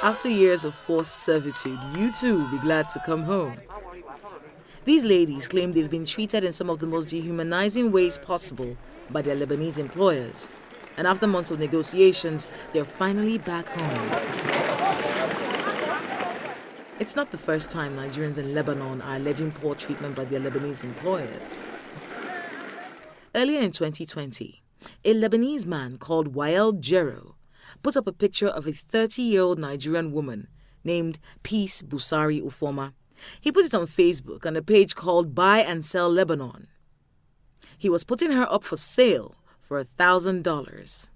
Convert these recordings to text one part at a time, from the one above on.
After years of forced servitude, you too will be glad to come home. These ladies claim they've been treated in some of the most dehumanizing ways possible by their Lebanese employers. And after months of negotiations, they're finally back home. It's not the first time Nigerians in Lebanon are alleging poor treatment by their Lebanese employers. Earlier in 2020, a Lebanese man called Wael Jero put up a picture of a 30-year-old Nigerian woman named Peace Busari Ufoma. He put it on Facebook on a page called Buy and Sell Lebanon. He was putting her up for sale for $1,000.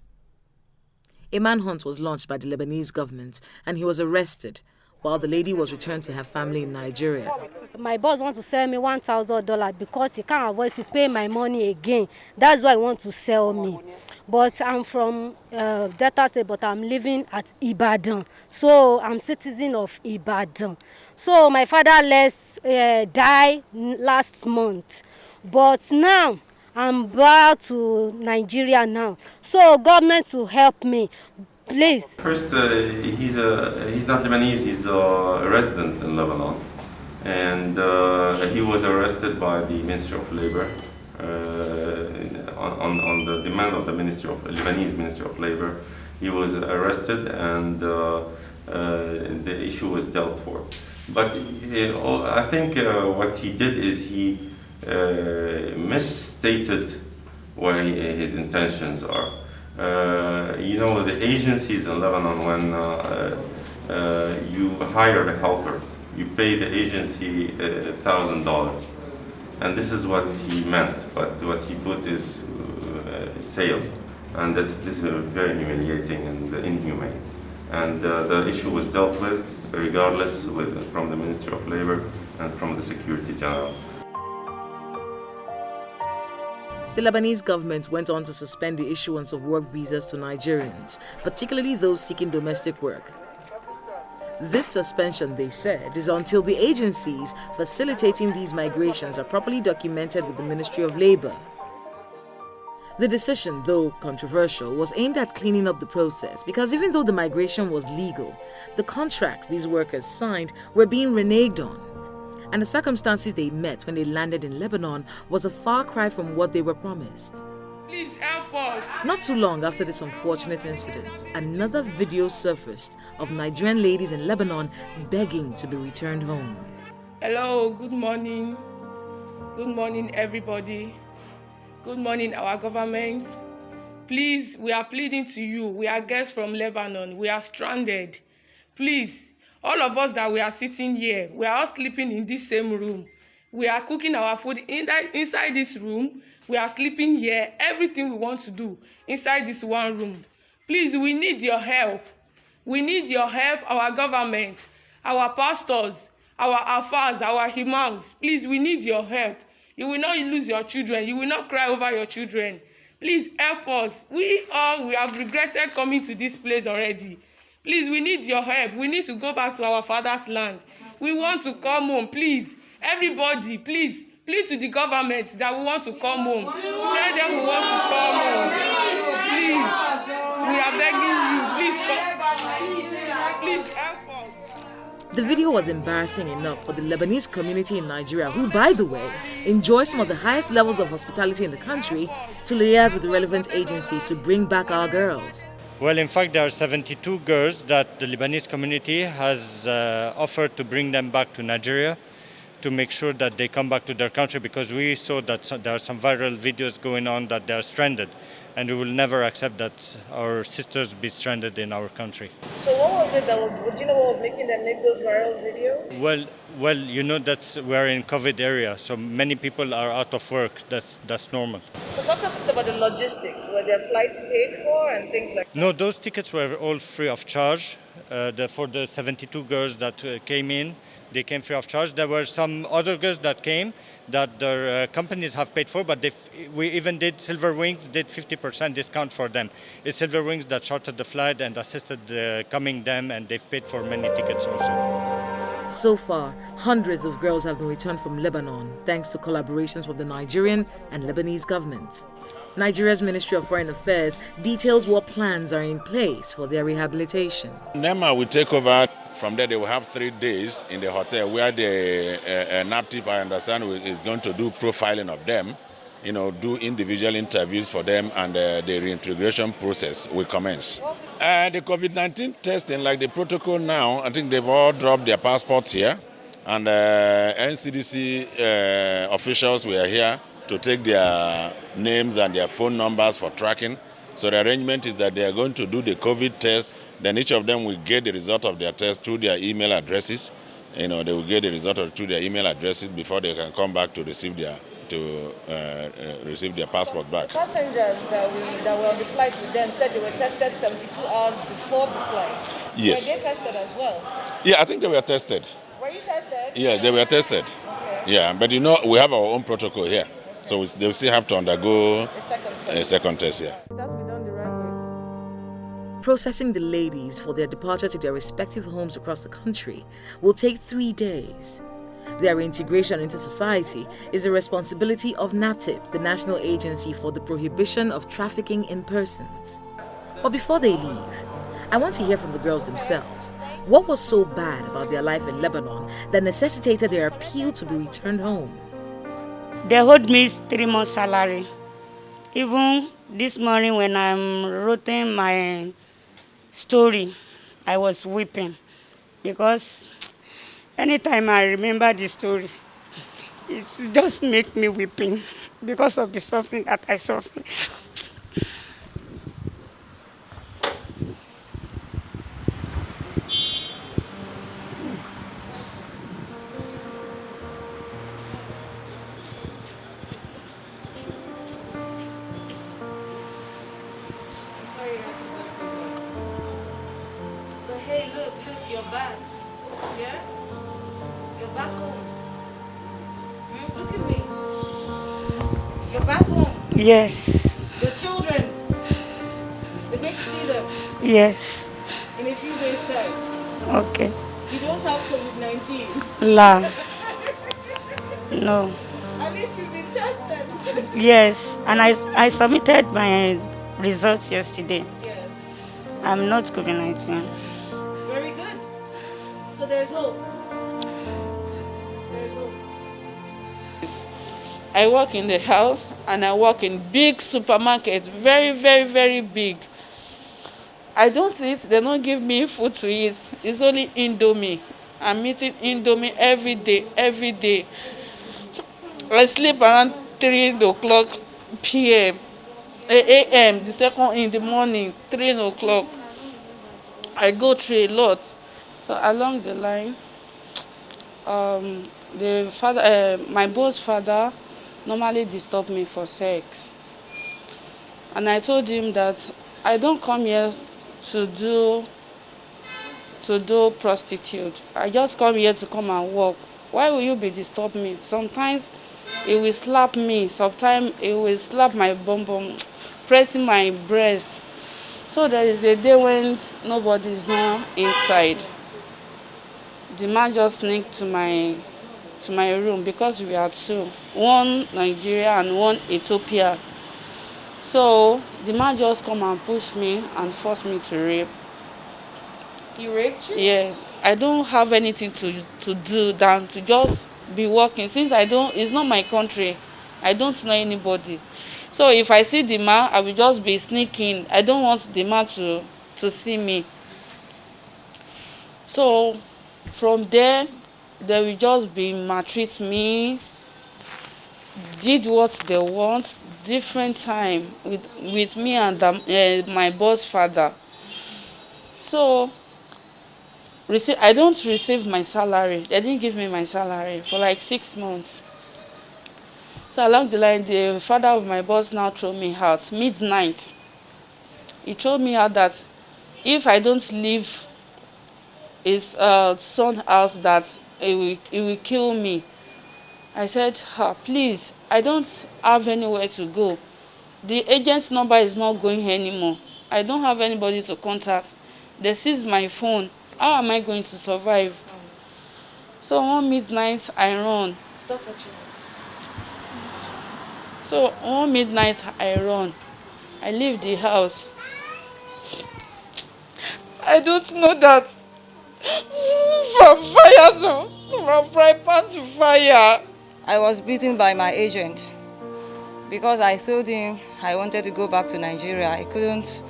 A manhunt was launched by the Lebanese government and he was arrested while the lady was returned to her family in Nigeria. My boss wants to sell me $1,000 because he can't avoid to pay my money again. That's why he wants to sell me. But I'm from Delta State, but I'm living at Ibadan. So I'm citizen of Ibadan. So my father died last month. But now I'm back to Nigeria now. So government to help me. Please. First, he's not Lebanese, he's a resident in Lebanon. And he was arrested by the Ministry of Labor on the demand of the Lebanese Ministry of Labor. He was arrested and the issue was dealt for. But I think what he did is he misstated what his intentions are. The agencies in Lebanon, when you hire a helper, you pay the agency $1,000. And this is what he meant, but what he put is sale. And this is very humiliating and inhumane. And the issue was dealt with, regardless, from the Ministry of Labor and from the Security General. The Lebanese government went on to suspend the issuance of work visas to Nigerians, particularly those seeking domestic work. This suspension, they said, is until the agencies facilitating these migrations are properly documented with the Ministry of Labor. The decision, though controversial, was aimed at cleaning up the process because even though the migration was legal, the contracts these workers signed were being reneged on. And the circumstances they met when they landed in Lebanon was a far cry from what they were promised. Please help us. Not too long after this unfortunate incident, another video surfaced of Nigerian ladies in Lebanon begging to be returned home. Hello, good morning. Good morning, everybody. Good morning, our government. Please, we are pleading to you. We are guests from Lebanon. We are stranded. Please, all of us that we are sitting here, we are all sleeping in this same room. We are cooking our food inside this room. We are sleeping here. Everything we want to do inside this one room. Please, we need your help. We need your help, our government, our pastors, our afars, our imams. Please, we need your help. You will not lose your children. You will not cry over your children. Please help us. We have regretted coming to this place already. Please, we need your help. We need to go back to our father's land. We want to come home. Please, everybody, please, plead to the government that we want to come home. Tell them we want to come home. Please, we are begging you. Please help us. The video was embarrassing enough for the Lebanese community in Nigeria, who, by the way, enjoy some of the highest levels of hospitality in the country, to liaise with the relevant agencies to bring back our girls. Well, in fact, there are 72 girls that the Lebanese community has offered to bring them back to Nigeria to make sure that they come back to their country, because we saw that there are some viral videos going on that they are stranded, and we will never accept that our sisters be stranded in our country. So what was it do you know what was making them make those viral videos? Well, you know, we're in COVID area, so many people are out of work. That's normal. So talk to us about the logistics. Were their flights paid for and things like that? No, those tickets were all free of charge. For the 72 girls that came in, they came free of charge. There were some other girls that came that their companies have paid for, but we even did Silver Wings, did 50% discount for them. It's Silver Wings that chartered the flight and assisted coming them, and they've paid for many tickets also. So far, hundreds of girls have been returned from Lebanon thanks to collaborations from the Nigerian and Lebanese governments. Nigeria's Ministry of Foreign Affairs details what plans are in place for their rehabilitation. NEMA will take over. From there, they will have 3 days in the hotel where the NAPTIP, I understand, is going to do profiling of them, do individual interviews for them, and the reintegration process will commence. The COVID-19 testing, like the protocol now, I think they've all dropped their passports here, and NCDC officials were here to take their names and their phone numbers for tracking. So the arrangement is that they are going to do the COVID test. Then each of them will get the result of their test through their email addresses. They will get the result through their email addresses before they can come back to receive their passport back. Passengers that were on the flight with them said they were tested 72 hours before the flight. Yes. Were they tested as well? Yeah, I think they were tested. Were you tested? Yeah, they were tested. Okay. Yeah, but we have our own protocol here. So they'll still have to undergo a second test here. It has to be done the right way. Processing the ladies for their departure to their respective homes across the country will take 3 days. Their reintegration into society is the responsibility of NAPTIP, the National Agency for the Prohibition of Trafficking in Persons. But before they leave, I want to hear from the girls themselves. What was so bad about their life in Lebanon that necessitated their appeal to be returned home? They owed me 3 months' salary. Even this morning when I'm writing my story, I was weeping because anytime I remember the story, it just makes me weeping because of the suffering that I suffer. But hey, look, you're back. Yeah? You're back home. Look at me. You're back home. Yes, The children, they're going to see them yes, in a few days' time. okay. You don't have COVID-19. La, no, At least you've been tested. yes, and I submitted my results yesterday. Yes. I'm not COVID-19. Very good. So there's hope. There's hope. I work in the house and I work in big supermarket, very, very, very big. I don't eat, they don't give me food to eat. It's only Indomie. I'm eating Indomie every day, every day. I sleep around 3 o'clock p.m. a.m. the second in the morning, 3 o'clock. I go through a lot. So along the line, the father, my boss' father, normally disturb me for sex, and I told him that I don't come here to do prostitute. I just come here to come and work. Why will you be disturbing me? Sometimes he will slap me. Sometimes he will slap my bum bum, pressing my breast. So there is a day when nobody is now inside. The man just sneaked to my room because we are two, one Nigeria and one Ethiopia. So the man just come and push me and force me to rape. He raped you? Yes, I don't have anything to do than to just be working. Since it's not my country, I don't know anybody. So if I see the man, I will just be sneaking. I don't want the man to see me. So from there, they will just be maltreat me, did what they want, different time with me and my boss father. So I don't receive my salary. They didn't give me my salary for like 6 months. So along the line, the father of my boss now threw me out midnight. He told me out that if I don't leave his son's house, that he will kill me. I said, please, I don't have anywhere to go. The agent's number is not going anymore. I don't have anybody to contact. They seized my phone. How am I going to survive? So one midnight I run. Stop touching me. So one midnight I run. I leave the house. I don't know that from fire from fry pan to fire. I was beaten by my agent because I told him I wanted to go back to Nigeria. I couldn't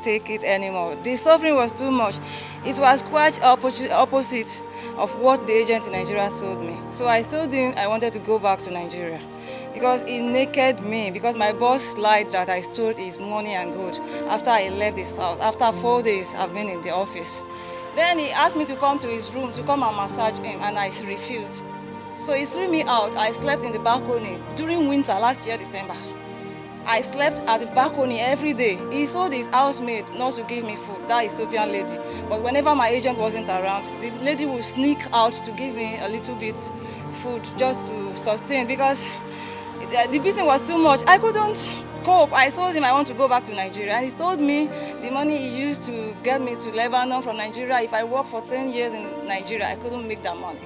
take it anymore. The suffering was too much. It was quite opposite of what the agent in Nigeria told me. So I told him I wanted to go back to Nigeria because he naked me, because my boss lied that I stole his money and gold after I left his house. After 4 days I've been in the office. Then he asked me to come to his room to come and massage him, and I refused. So he threw me out. I slept in the balcony during winter last year, December. I slept at the balcony every day. He told his housemaid not to give me food, that Ethiopian lady. But whenever my agent wasn't around, the lady would sneak out to give me a little bit food just to sustain, because the beating was too much. I couldn't cope. I told him I want to go back to Nigeria, and he told me the money he used to get me to Lebanon from Nigeria, if I worked for 10 years in Nigeria, I couldn't make that money.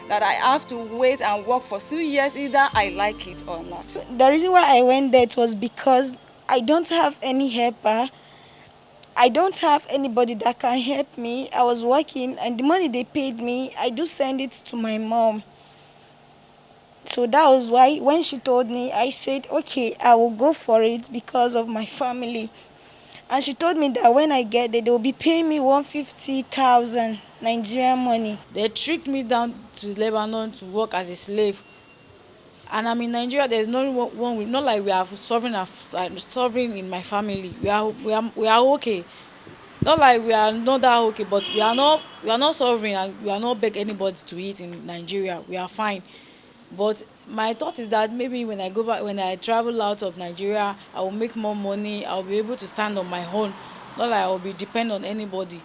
That I have to wait and work for 2 years, either I like it or not. The reason why I went there was because I don't have any helper. I don't have anybody that can help me. I was working, and the money they paid me, I do send it to my mom. So that was why when she told me, I said, okay, I will go for it because of my family. And she told me that when I get there, they will be paying me 150,000 Nigerian money. They tricked me down to Lebanon to work as a slave. And I'm in Nigeria. There's no one. Not like we are suffering in my family. We are okay. Not like we are not that okay, but we are not suffering, and we are not beg anybody to eat in Nigeria. We are fine. But my thought is that maybe when I go back, when I travel out of Nigeria, I will make more money. I will be able to stand on my own. Not like I will be dependent on anybody.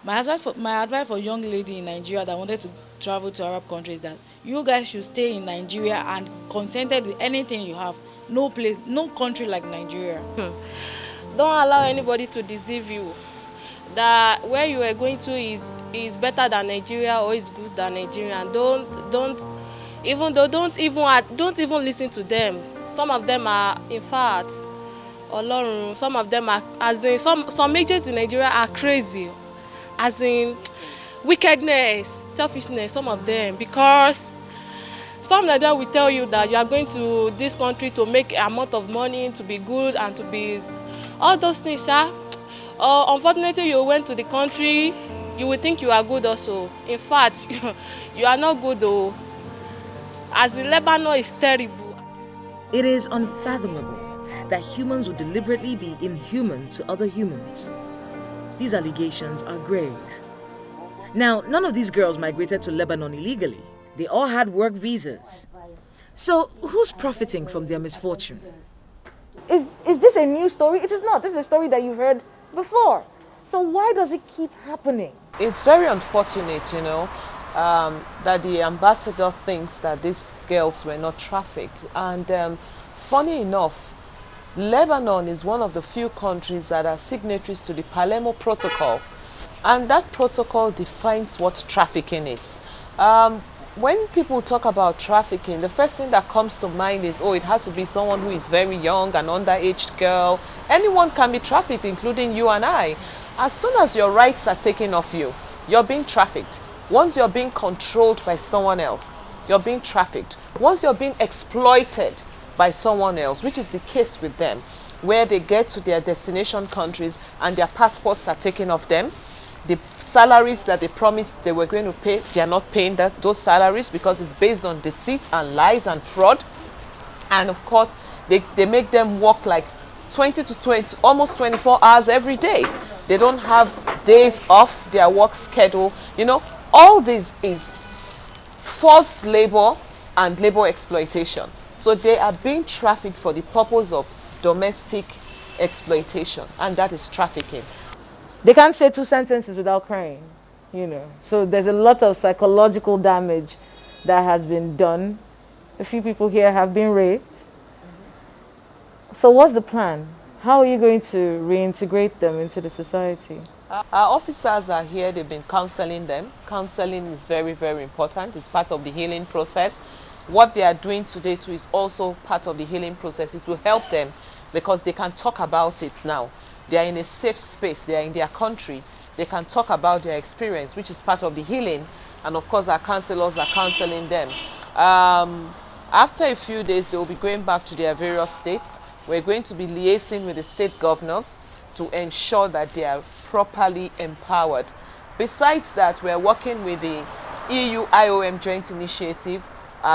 My advice for young lady in Nigeria that wanted to travel to Arab countries, that you guys should stay in Nigeria and contented with anything you have. No place, no country like Nigeria. Don't allow anybody to deceive you that where you are going to is better than Nigeria or is good than Nigeria. Don't even listen to them. Some of them are, in fact, Ọlọ́run, some of them are, as in some agents in Nigeria are crazy, as in wickedness, selfishness, some of them, because some like that will tell you that you are going to this country to make an amount of money, to be good and to be all those things. Unfortunately, you went to the country, you will think you are good also. In fact, you are not good though. As in Lebanon is terrible. It is unfathomable that humans would deliberately be inhuman to other humans. These allegations are grave. Now, none of these girls migrated to Lebanon illegally. They all had work visas. So, who's profiting from their misfortune? Is this a new story? It is not. This is a story that you've heard before. So why does it keep happening? It's very unfortunate, that the ambassador thinks that these girls were not trafficked. And funny enough, Lebanon is one of the few countries that are signatories to the Palermo Protocol. And that protocol defines what trafficking is. When people talk about trafficking, the first thing that comes to mind is, it has to be someone who is very young, an underage girl. Anyone can be trafficked, including you and I. As soon as your rights are taken off you, you're being trafficked. Once you're being controlled by someone else, you're being trafficked. Once you're being exploited by someone else, which is the case with them, where they get to their destination countries and their passports are taken off them, the salaries that they promised they were going to pay, they are not paying those salaries because it's based on deceit and lies and fraud. And of course, they make them work like 20 to 20, almost 24 hours every day. They don't have days off their work schedule. All this is forced labor and labor exploitation. So they are being trafficked for the purpose of domestic exploitation, and that is trafficking. They can't say two sentences without crying, So there's a lot of psychological damage that has been done. A few people here have been raped. So what's the plan? How are you going to reintegrate them into the society? Our officers are here, they've been counseling them. Counseling is very, very important. It's part of the healing process. What they are doing today too is also part of the healing process. It will help them because they can talk about it now. They are in a safe space, they are in their country. They can talk about their experience, which is part of the healing. And of course, our counselors are counseling them. After a few days, they will be going back to their various states. We're going to be liaising with the state governors to ensure that they are properly empowered. Besides that, we're working with the EU IOM Joint Initiative.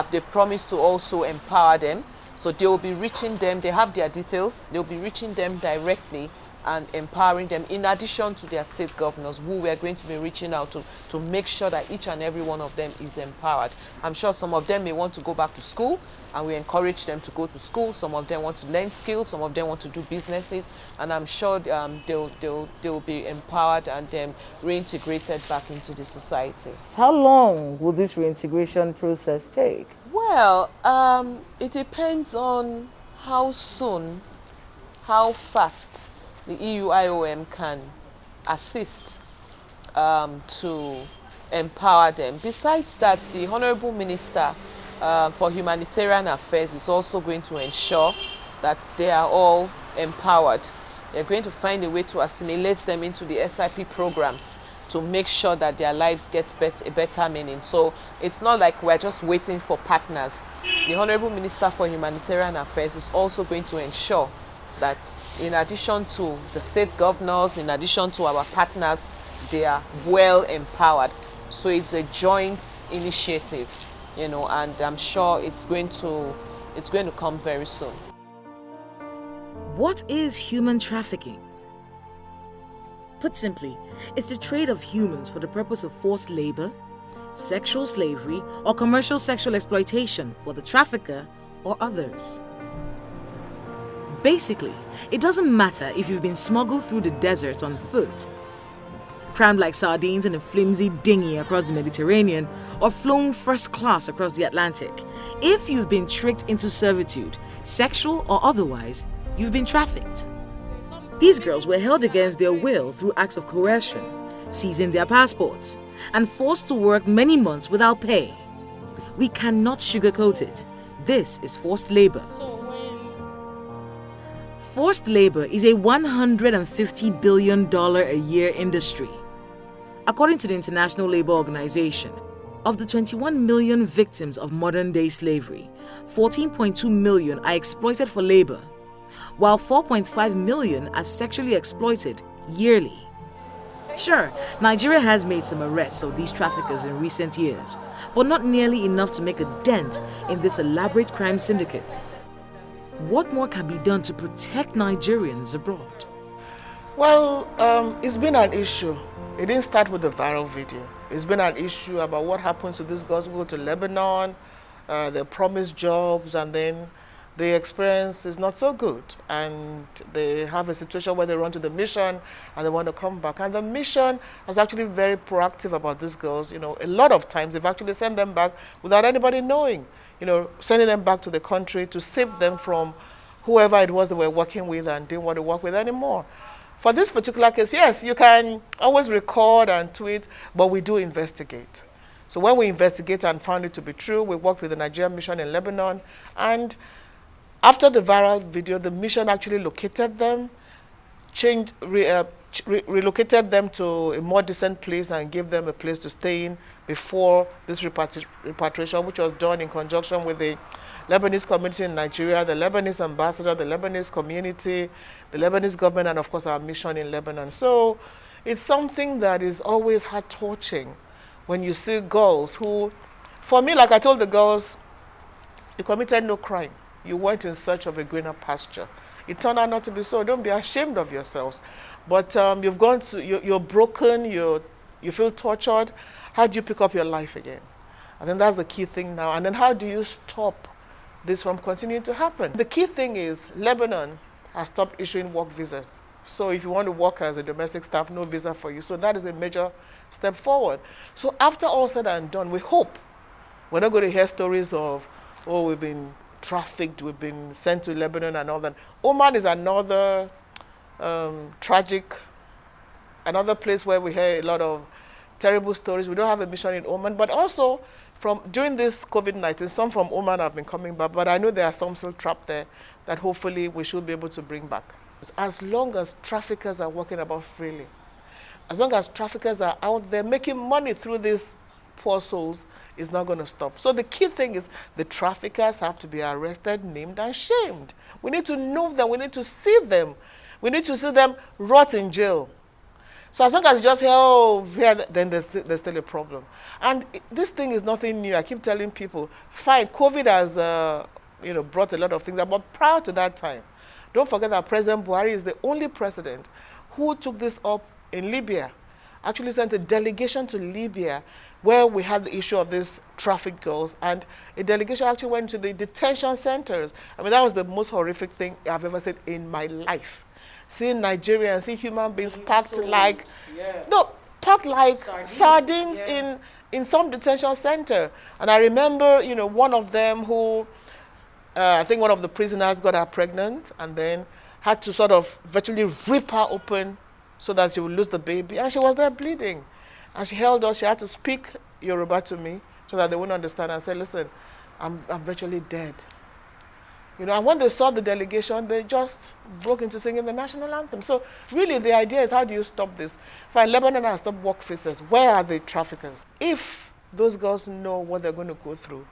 They've promised to also empower them. So they will be reaching them, they have their details, they'll be reaching them directly and empowering them in addition to their state governors who we're going to be reaching out to make sure that each and every one of them is empowered. I'm sure some of them may want to go back to school and we encourage them to go to school. Some of them want to learn skills, some of them want to do businesses, and I'm sure they'll be empowered and reintegrated back into the society. How long will this reintegration process take? Well, it depends on how soon, how fast the EU IOM can assist to empower them. Besides that, the Honorable Minister for Humanitarian Affairs is also going to ensure that they are all empowered. They're going to find a way to assimilate them into the SIP programs to make sure that their lives get a better meaning. So it's not like we're just waiting for partners. The Honorable Minister for Humanitarian Affairs is also going to ensure that in addition to the state governors, in addition to our partners, they are well empowered. So it's a joint initiative, you know, and I'm sure it's going to come very soon. What is human trafficking? Put simply, it's the trade of humans for the purpose of forced labor, sexual slavery, or commercial sexual exploitation for the trafficker or others. Basically, it doesn't matter if you've been smuggled through the desert on foot, crammed like sardines in a flimsy dinghy across the Mediterranean, or flown first class across the Atlantic. If you've been tricked into servitude, sexual or otherwise, you've been trafficked. These girls were held against their will through acts of coercion, seizing their passports, and forced to work many months without pay. We cannot sugarcoat it. This is forced labor. Forced labor is a $150 billion a year industry. According to the International Labour Organization, of the 21 million victims of modern-day slavery, 14.2 million are exploited for labor, while 4.5 million are sexually exploited yearly. Sure, Nigeria has made some arrests of these traffickers in recent years, but not nearly enough to make a dent in this elaborate crime syndicate. What more can be done to protect Nigerians abroad? Well, it's been an issue. It didn't start with the viral video. It's been an issue about what happens to these girls who go to Lebanon, they're promised jobs, and then the experience is not so good. And they have a situation where they run to the mission and they want to come back. And the mission is actually very proactive about these girls. You know, a lot of times they've actually sent them back without anybody knowing. You know, sending them back to the country to save them from whoever it was they were working with and didn't want to work with anymore. For this particular case, yes, you can always record and tweet, but we do investigate. So when we investigate and found it to be true, we worked with the Nigerian mission in Lebanon, and after the viral video, the mission actually located them, relocated them to a more decent place and gave them a place to stay in before this repatriation, which was done in conjunction with the Lebanese community in Nigeria, the Lebanese ambassador, the Lebanese community, the Lebanese government, and of course our mission in Lebanon. So it's something that is always heart-touching when you see girls who, for me, like I told the girls, you committed no crime. You went in search of a greener pasture. It turned out not to be so. Don't be ashamed of yourselves. But you've gone to, you're broken, you feel tortured. How do you pick up your life again? I think that's the key thing now. And then how do you stop this from continuing to happen? The key thing is Lebanon has stopped issuing work visas. So if you want to work as a domestic staff, no visa for you. So that is a major step forward. So after all said and done, we hope we're not going to hear stories of, oh, we've been trafficked, we've been sent to Lebanon and all that. Oman is another tragic. Another place where we hear a lot of terrible stories. We don't have a mission in Oman, but also during this COVID-19, some from Oman have been coming back, but I know there are some still trapped there that hopefully we should be able to bring back. As long as traffickers are walking about freely, as long as traffickers are out there making money through these poor souls, it's not going to stop. So the key thing is the traffickers have to be arrested, named, and shamed. We need to know them. We need to see them. We need to see them rot in jail. So as long as you just hear, oh, here, then there's still a problem. And this thing is nothing new. I keep telling people, fine, COVID has brought a lot of things up, but prior to that time, don't forget that President Buhari is the only president who took this up in Libya. Actually sent a delegation to Libya where we had the issue of these trafficked girls, and a delegation actually went to the detention centers. I mean, that was the most horrific thing I've ever seen in my life. Seeing Nigerians, seeing human beings packed like, packed like sardines in some detention center. And I remember, one of them who, I think one of the prisoners got her pregnant and then had to sort of virtually rip her open so that she would lose the baby. And she was there bleeding. And she held us. She had to speak Yoruba to me so that they wouldn't understand. And say, listen, I'm virtually dead. And when they saw the delegation, they just broke into singing the national anthem. So really the idea is, how do you stop this? Fine, Lebanon has stopped work visas. Where are the traffickers? If those girls know what they're going to go through,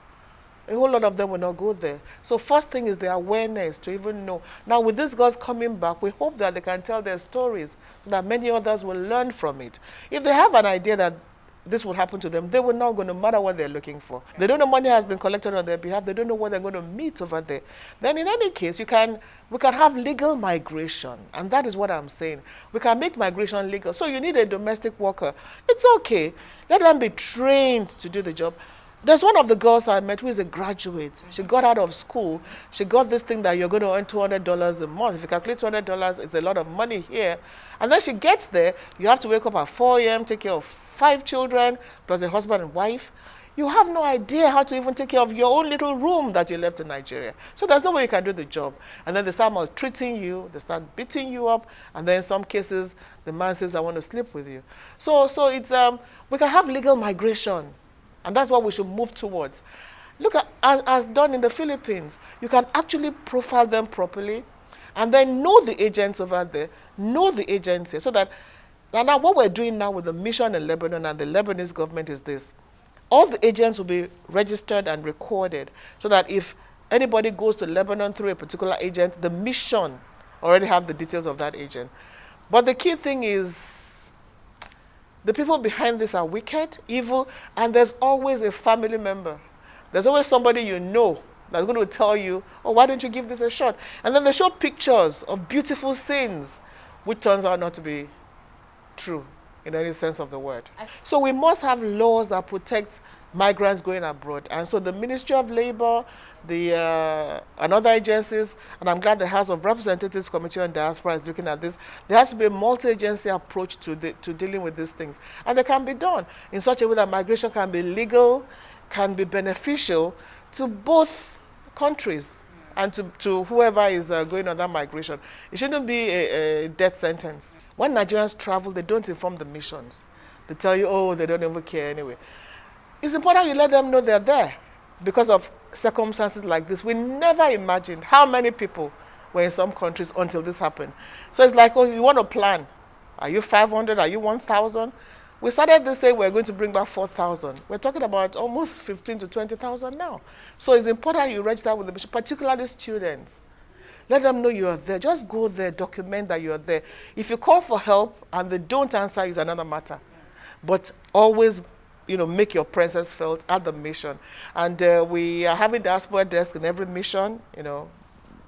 a whole lot of them will not go there. So first thing is the awareness to even know. Now with these girls coming back, we hope that they can tell their stories, that many others will learn from it. If they have an idea that this will happen to them, they will not go, no matter what they're looking for. They don't know money has been collected on their behalf. They don't know what they're going to meet over there. Then in any case, we can have legal migration. And that is what I'm saying. We can make migration legal. So you need a domestic worker. It's okay. Let them be trained to do the job. There's one of the girls I met who is a graduate. She got out of school. She got this thing that you're going to earn $200 a month. If you calculate $200, it's a lot of money here. And then she gets there. You have to wake up at 4 a.m., take care of 5 children, plus a husband and wife. You have no idea how to even take care of your own little room that you left in Nigeria. So there's no way you can do the job. And then they start maltreating you. They start beating you up. And then in some cases, the man says, I want to sleep with you. So it's we can have legal migration. And that's what we should move towards. Look at, as done in the Philippines, you can actually profile them properly and then know the agents over there, know the agents here. So that, now what we're doing now with the mission in Lebanon and the Lebanese government is this. All the agents will be registered and recorded so that if anybody goes to Lebanon through a particular agent, the mission already have the details of that agent. But the key thing is, the people behind this are wicked, evil, and there's always a family member. There's always somebody you know that's going to tell you, oh, why don't you give this a shot? And then they show pictures of beautiful scenes, which turns out not to be true in any sense of the word. So we must have laws that protect migrants going abroad. And so the Ministry of Labor, and other agencies, and I'm glad the House of Representatives Committee on Diaspora is looking at this. There has to be a multi-agency approach to dealing with these things. And they can be done in such a way that migration can be legal, can be beneficial to both countries and to whoever is going on that migration. It shouldn't be a death sentence. When Nigerians travel, they don't inform the missions. They tell you, oh, they don't even care anyway. It's important you let them know they're there because of circumstances like this. We never imagined how many people were in some countries until this happened. So it's like, oh, you want to plan. Are you 500? Are you 1,000? We started this day, we're going to bring back 4,000. We're talking about almost 15 to 20,000 now. So it's important you register with the mission, particularly students. Let them know you are there. Just go there, document that you are there. If you call for help and they don't answer, is another matter. But always, make your presence felt at the mission. And we are having diaspora desk in every mission,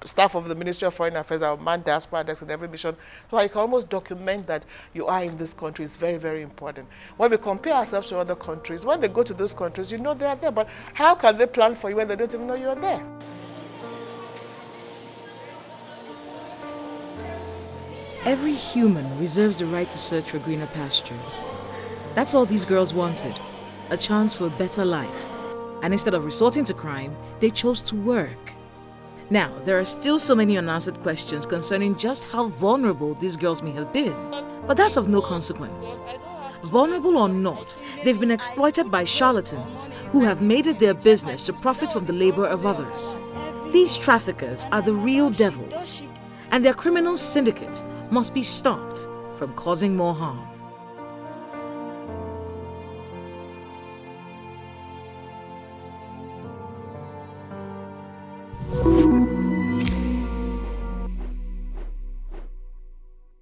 staff of the Ministry of Foreign Affairs are man diaspora desk in every mission. So I can almost document that you are in this country. It's very, very important. When we compare ourselves to other countries, when they go to those countries, they are there. But how can they plan for you when they don't even know you're there? Every human reserves the right to search for greener pastures. That's all these girls wanted, a chance for a better life. And instead of resorting to crime, they chose to work. Now, there are still so many unanswered questions concerning just how vulnerable these girls may have been, but that's of no consequence. Vulnerable or not, they've been exploited by charlatans who have made it their business to profit from the labor of others. These traffickers are the real devils, and their criminal syndicate must be stopped from causing more harm.